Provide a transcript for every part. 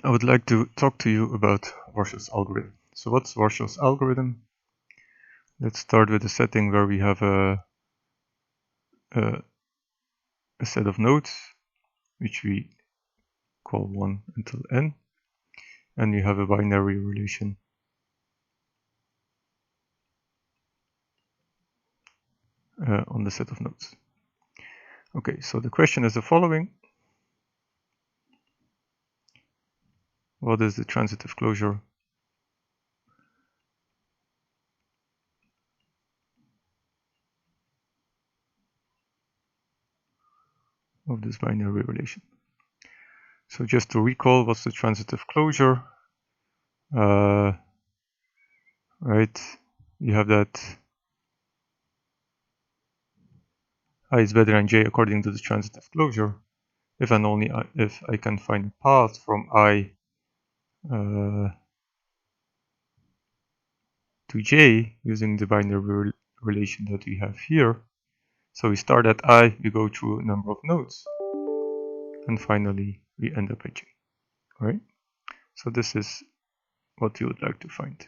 I would like to talk to you about Warshall's algorithm. So what's Warshall's algorithm? Let's start with a setting where we have a set of nodes, which we call 1 until n, and we have a binary relation on the set of nodes. Okay, so the question is the following. What is the transitive closure of this binary relation? So just to recall, what's the transitive closure? Right, you have that I is better than j according to the transitive closure, if and only if I can find a path from I to j using the binary relation that we have here. So we start at I, we go through a number of nodes, and finally we end up at j. Right? So this is what you would like to find.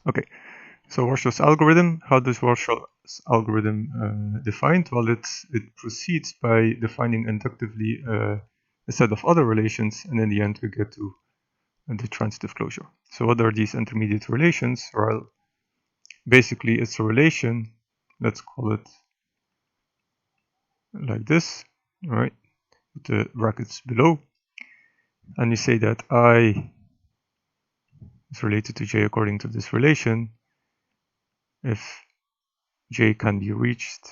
Okay, so Warshall's algorithm. How does Warshall's algorithm defined? Well, it proceeds by defining inductively a set of other relations, and in the end we get to the transitive closure. So what are these intermediate relations? Well, basically it's a relation, let's call it like this, right, with the brackets below, and you say that I is related to j according to this relation if j can be reached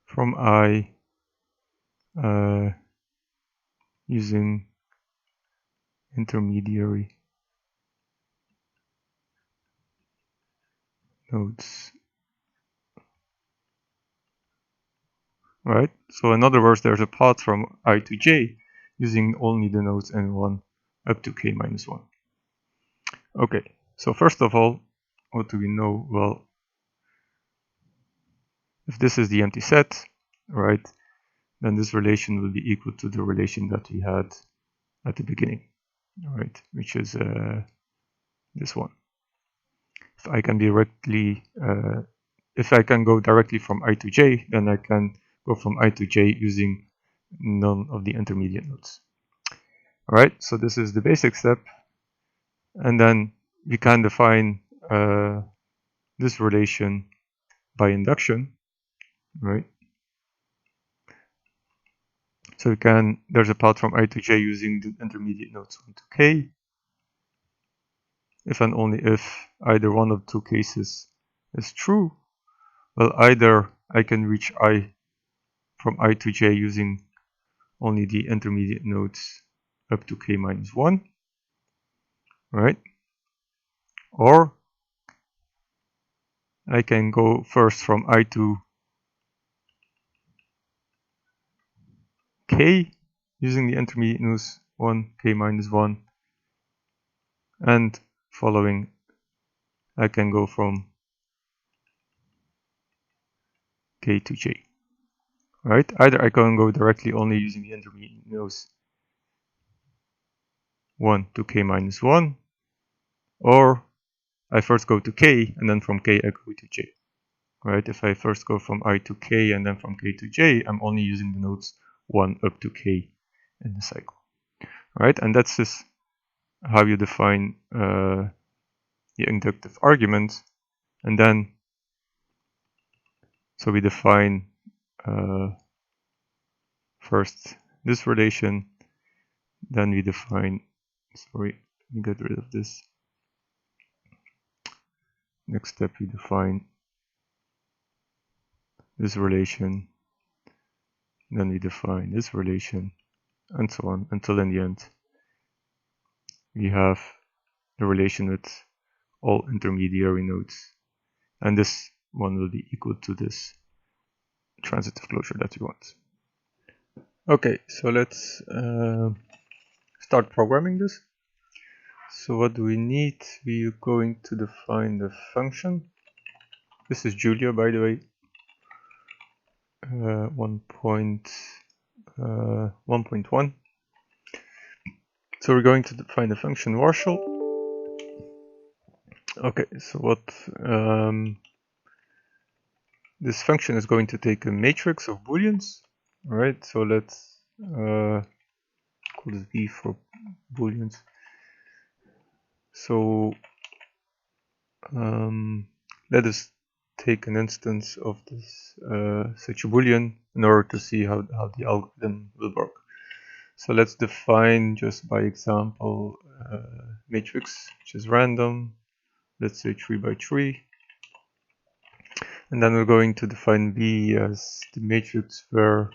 from I using intermediary nodes. Right? So in other words, there's a path from I to j using only the nodes n1 up to k minus 1. Okay, so first of all, what do we know? Well, if this is the empty set, right, then this relation will be equal to the relation that we had at the beginning, right, which is this one. If I can directly, if I can go directly from I to j, then I can go from I to j using none of the intermediate nodes. All right, so this is the basic step, and then we can define this relation by induction, right? So we can, there's a path from I to j using the intermediate nodes 1 to k, if and only if either one of two cases is true. Well, either I can reach I from I to j using only the intermediate nodes up to k minus 1, right? Or I can go first from I to k using the intermediate nodes 1, k minus 1, and following I can go from k to j, right? Either I can go directly only using the intermediate nodes 1 to k minus 1, or I first go to k and then from k I go to j, right? If I first go from I to k and then from k to j, I'm only using the nodes 1 up to k in the cycle, right? And that's just how you define the inductive argument. And then, so we define first this relation, then we define, sorry, let me get rid of this. Next step, we define this relation, then we define this relation, and so on, until in the end we have the relation with all intermediary nodes, and this one will be equal to this transitive closure that we want. Okay, so let's start programming this. So what do we need? We are going to define the function. This is Julia, by the way. 1.1. So we're going to define the function Warshall. Okay, so what this function is going to take a matrix of booleans. Alright, so let's call this B for booleans. So let us take an instance of this such a boolean in order to see how the algorithm will work. So let's define just by example matrix which is random, let's say 3 by 3, and then we're going to define B as the matrix where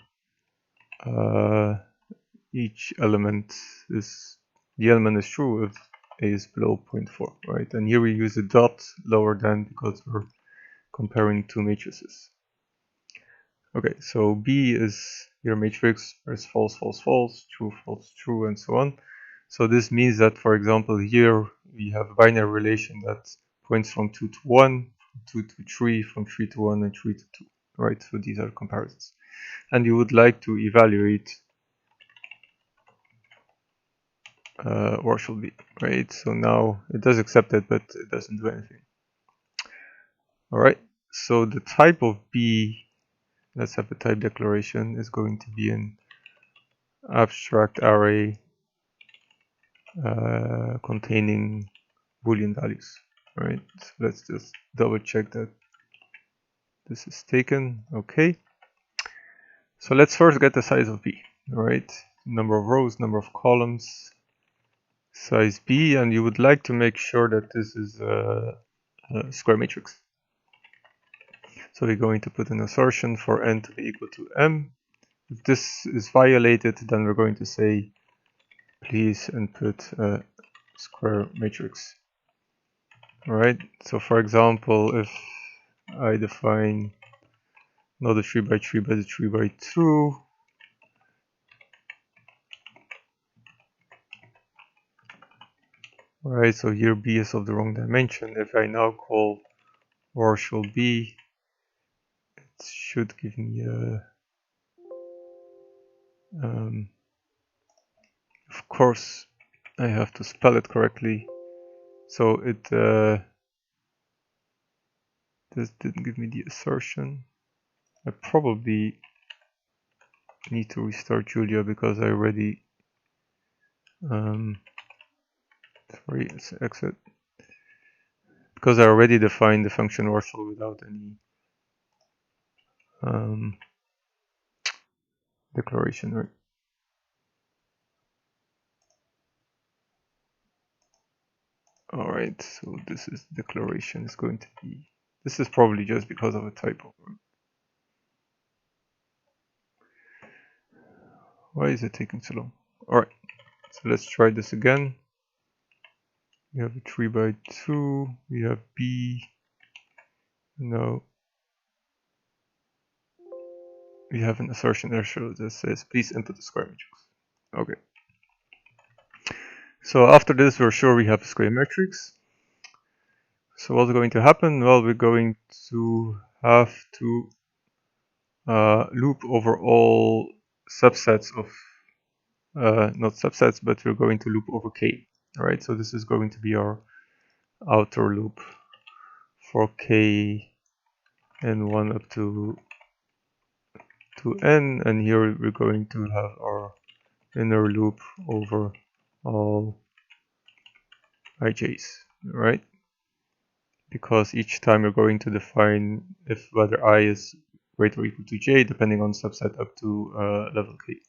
each element is true if A is below 0.4, right? And here we use a dot lower than because we're comparing two matrices. Okay, so B is your matrix, there's false, false, false, true, false, true, and so on. So this means that, for example, here we have a binary relation that points from 2 to 1, 2 to 3, from 3 to 1, and 3 to 2, right? So these are comparisons. And you would like to evaluate Warshall B, right? So now it does accept it, but it doesn't do anything. All right, so the type of B, let's have a type declaration, is going to be an abstract array containing Boolean values. All right, so let's just double check that this is taken. Okay, so let's first get the size of B. All right, number of rows, number of columns, size B, and you would like to make sure that this is a square matrix. So we're going to put an assertion for n to be equal to m. If this is violated, then we're going to say please input a square matrix. Alright, so for example, if I define not a 3 by 3 but a 3 by 2, alright, so here B is of the wrong dimension. If I now call Warshall B, it should give me a of course I have to spell it correctly, so it this didn't give me the assertion. I probably need to restart Julia because I already sorry, let's exit, because I already defined the function Warshall without any declaration, right? All right, so this is declaration is going to be, this is probably just because of a typo. Why is it taking so long? All right, so let's try this again. We have a 3 by 2, we have B, no, we have an assertion there that says please input the square matrix. Okay, so after this we're sure we have a square matrix. So what's going to happen? Well, we're going to have to loop over all subsets of, not subsets, but we're going to loop over K. Alright, so this is going to be our outer loop for K and 1 up to N, and here we're going to have our inner loop over all ij's, right? Because each time we're going to define if whether I is greater or equal to j, depending on subset up to level K.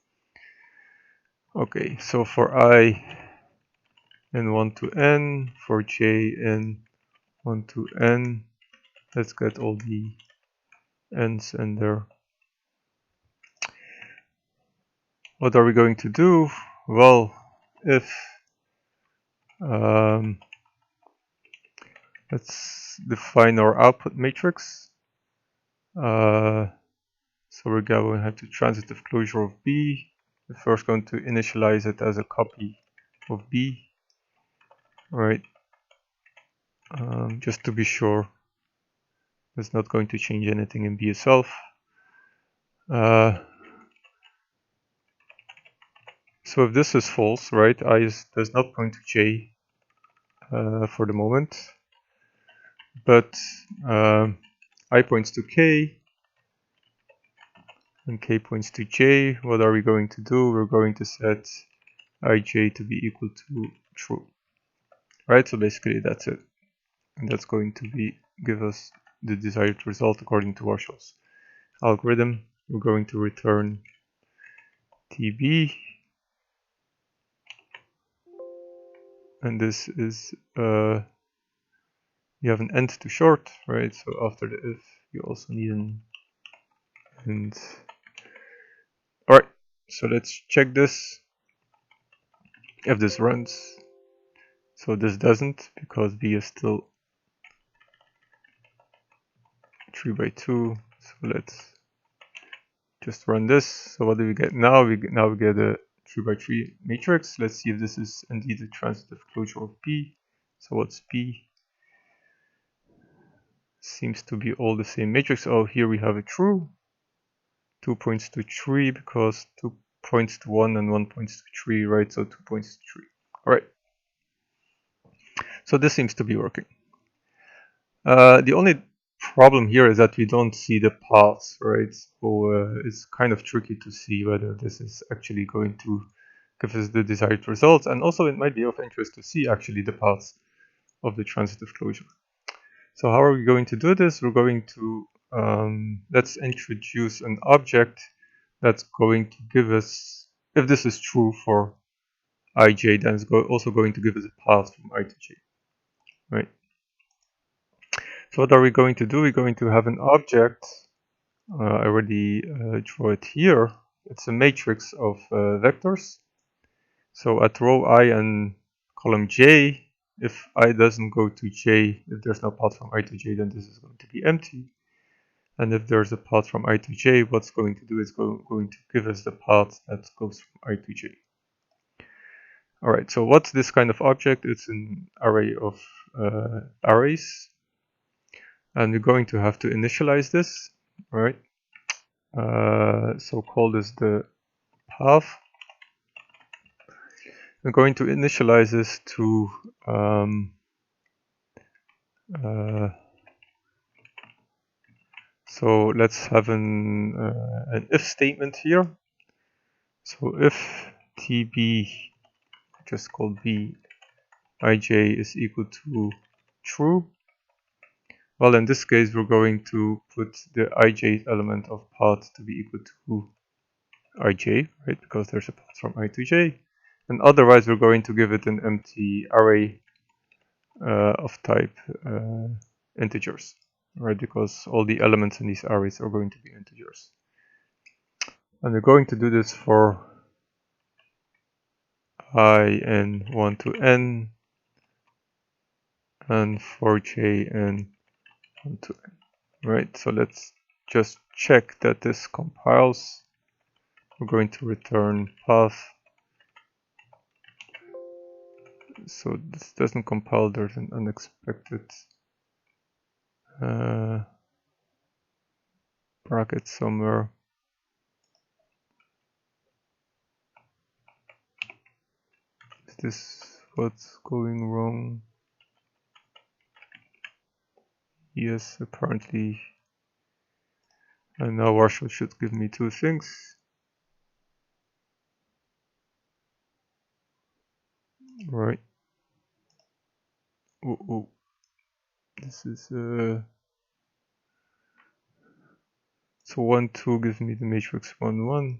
Okay, so for I in 1 to n, for j in 1 to n, let's get all the n's in there. What are we going to do? Well, if let's define our output matrix. So we're going to have to transitive closure of B. We're first going to initialize it as a copy of B, right? Just to be sure it's not going to change anything in B itself. So if this is false, right, I does not point to j for the moment, but I points to k, and k points to j. What are we going to do? We're going to set ij to be equal to true, right? So basically that's it, and that's going to give us the desired result according to Warshall's algorithm. We're going to return tb, and this is you have an end to short, right? So after the if, you also need an end. All right, so let's check this if this runs. So this doesn't, because b is still 3 by 2. So let's just run this. So what do we get now? We get a 3 by 3 matrix. Let's see if this is indeed a transitive closure of B. So what's B? Seems to be all the same matrix. Oh, here we have a true. 2 points to 3 because 2 points to 1 and 1 points to 3, right? So 2 points to 3. All right. So this seems to be working. The only problem here is that we don't see the paths, right? So it's kind of tricky to see whether this is actually going to give us the desired results, and also it might be of interest to see actually the paths of the transitive closure. So how are we going to do this? We're going to let's introduce an object that's going to give us, if this is true for ij, then it's also going to give us a path from I to j, right? So what are we going to do? We're going to have an object. I already draw it here. It's a matrix of vectors. So at row I and column j, if I doesn't go to j, if there's no path from I to j, then this is going to be empty. And if there's a path from I to j, what's going to do is going to give us the path that goes from I to j. All right, so what's this kind of object? It's an array of arrays. And we're going to have to initialize this, all right? So call this the path. We're going to initialize this to so let's have an if statement here. So if tb, just called b, ij is equal to true, well, in this case we're going to put the ij element of path to be equal to ij, right, because there's a path from I to j, and otherwise we're going to give it an empty array of type integers, right, because all the elements in these arrays are going to be integers. And we're going to do this for I n 1 to n, and for j n 1 to n, right? So let's just check that this compiles. We're going to return path. So this doesn't compile, there's an unexpected bracket somewhere. Is this what's going wrong? Yes, apparently. And now Warshall should give me two things. Right. Oh. This is so 1, 2 gives me the matrix 1, 1.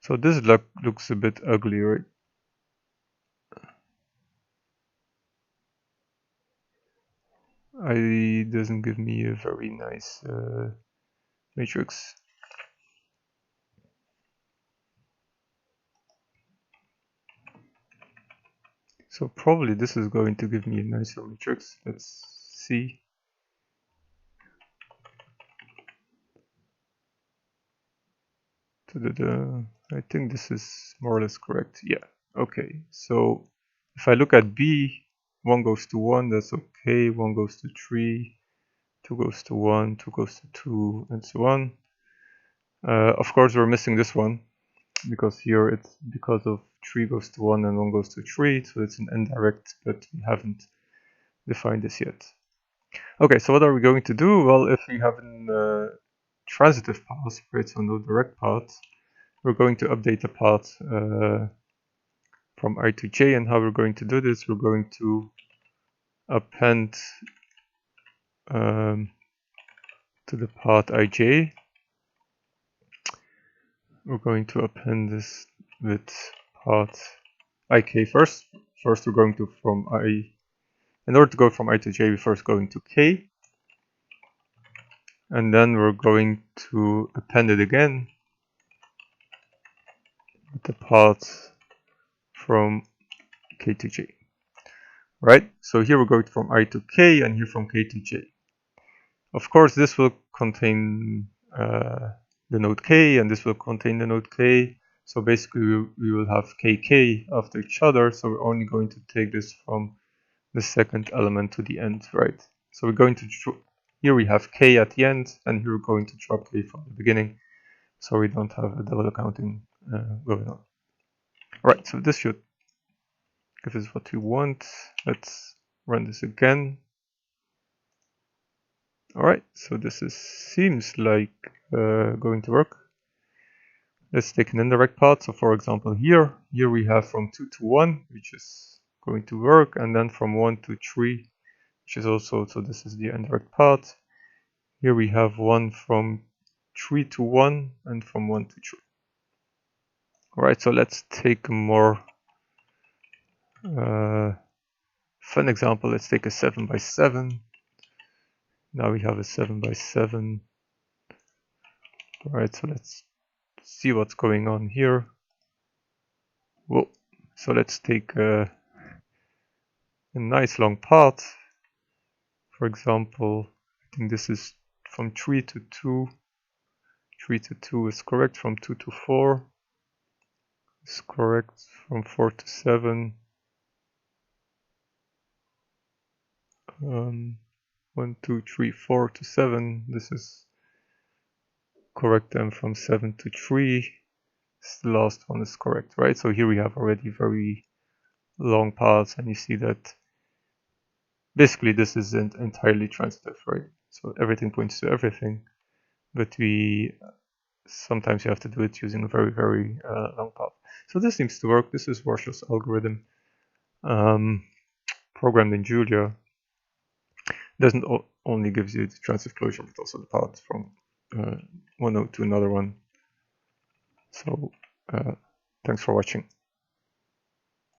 So this looks a bit ugly, right? It doesn't give me a very nice matrix. So probably this is going to give me a nicer matrix. Let's see. I think this is more or less correct. Yeah. Okay. So if I look at B, 1 goes to 1, that's okay. 1 goes to 3, 2 goes to 1, 2 goes to 2, and so on. Of course, we're missing this one because here it's because of 3 goes to 1 and 1 goes to 3, so it's an indirect, but we haven't defined this yet. Okay, so what are we going to do? Well, if we have a transitive path, right, so no direct path, we're going to update the path from I to j, and how we're going to do this, we're going to append to the path ij. We're going to append this with path ik first. First we're going to in order to go from I to j, we're first going to k. And then we're going to append it again with the path from k to j. Right? So here we're going from I to k and here from k to j. Of course, this will contain the node k and this will contain the node k. So basically we will have kk after each other. So we're only going to take this from the second element to the end, right? So we're going to, here we have k at the end and here we're going to drop k from the beginning. So we don't have a double accounting going on. Right, so this should give us what we want. Let's run this again. Alright, so this seems like going to work. Let's take an indirect path. So for example here we have from 2 to 1, which is going to work, and then from 1 to 3, which is also, so this is the indirect path. Here we have one from 3 to 1 and from 1 to 3. Alright, so let's take a more fun example. Let's take a 7 by 7. Now we have a 7 by 7. Alright, so let's see what's going on here. Whoa. So let's take a nice long path. For example, I think this is from 3 to 2. 3 to 2 is correct. From 2 to 4 is correct. From 4 to 7. 1, 2, 3, 4 to 7. This is correct. And from 7 to 3, the last one is correct, right? So here we have already very long paths, and you see that basically this isn't entirely transitive, right? So everything points to everything, but sometimes you have to do it using a very, very long path. So this seems to work. This is Warshall's algorithm, programmed in Julia. Doesn't only gives you the transitive closure, but also the path from one node to another one. So thanks for watching.